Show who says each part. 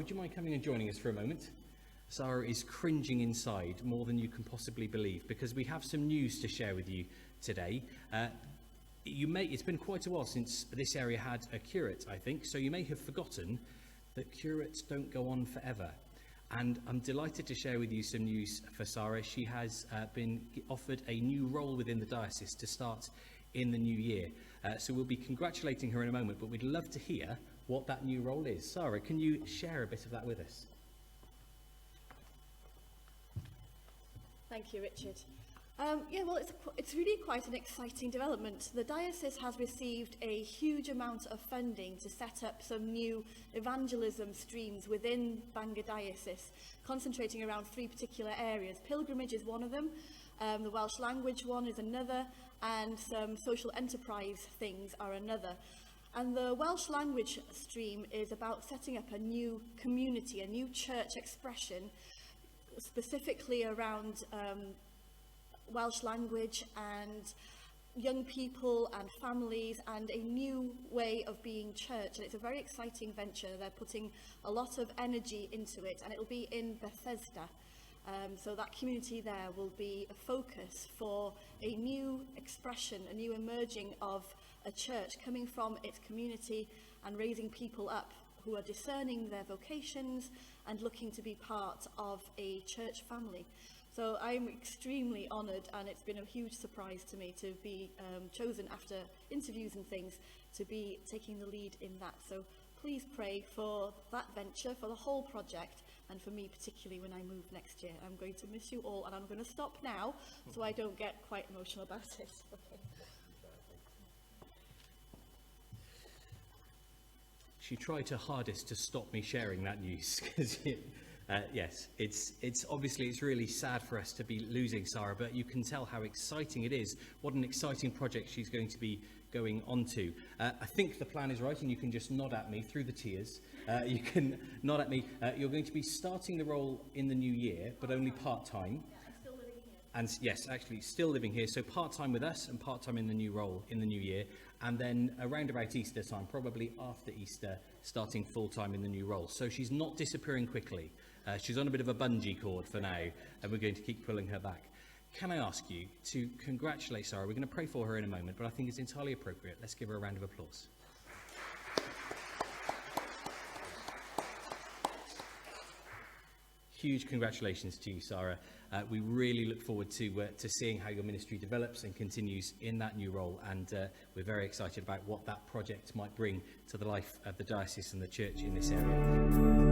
Speaker 1: would you mind coming and joining us for a moment? Sara is cringing inside more than you can possibly believe, because we have some news to share with you today. It's been quite a while since this area had a curate, I think, so you may have forgotten that curates don't go on forever. And I'm delighted to share with you some news for Sara. She has been offered a new role within the diocese to start in the new year. So we'll be congratulating her in a moment, but we'd love to hear what that new role is. Sara, can you share a bit of that with us?
Speaker 2: Thank you, Richard. It's really quite an exciting development. The diocese has received a huge amount of funding to set up some new evangelism streams within Bangor Diocese, concentrating around 3 particular areas. Pilgrimage is one of them, the Welsh language one is another, and some social enterprise things are another. And the Welsh language stream is about setting up a new community, a new church expression, specifically around Welsh language and young people and families and a new way of being church. And it's a very exciting venture. They're putting a lot of energy into it, and it'll be in Bethesda. So that community there will be a focus for a new expression, a new emerging of a church coming from its community and raising people up who are discerning their vocations and looking to be part of a church family. So I'm extremely honoured, and it's been a huge surprise to me to be chosen after interviews and things to be taking the lead in that. So please pray for that venture, for the whole project, and for me particularly when I move next year. I'm going to miss you all, and I'm going to stop now so I don't get quite emotional about it. Okay.
Speaker 1: She tried her hardest to stop me sharing that news, because yes, it's obviously it's really sad for us to be losing Sara, but you can tell how exciting it is. What an exciting project she's going to be going on to. I think the plan is right, and you can just nod at me through the tears. You can nod at me. You're going to be starting the role in the new year, but only part-time.
Speaker 2: Yeah, I'm still living here.
Speaker 1: And yes, actually still living here, so part-time with us and part-time in the new role in the new year, and then around about Easter time, probably after Easter, starting full-time in the new role. So she's not disappearing quickly. She's on a bit of a bungee cord for now, and we're going to keep pulling her back. Can I ask you to congratulate Sara? We're going to pray for her in a moment, but I think it's entirely appropriate. Let's give her a round of applause. Huge congratulations to you, Sara. We really look forward to seeing how your ministry develops and continues in that new role, and we're very excited about what that project might bring to the life of the diocese and the church in this area.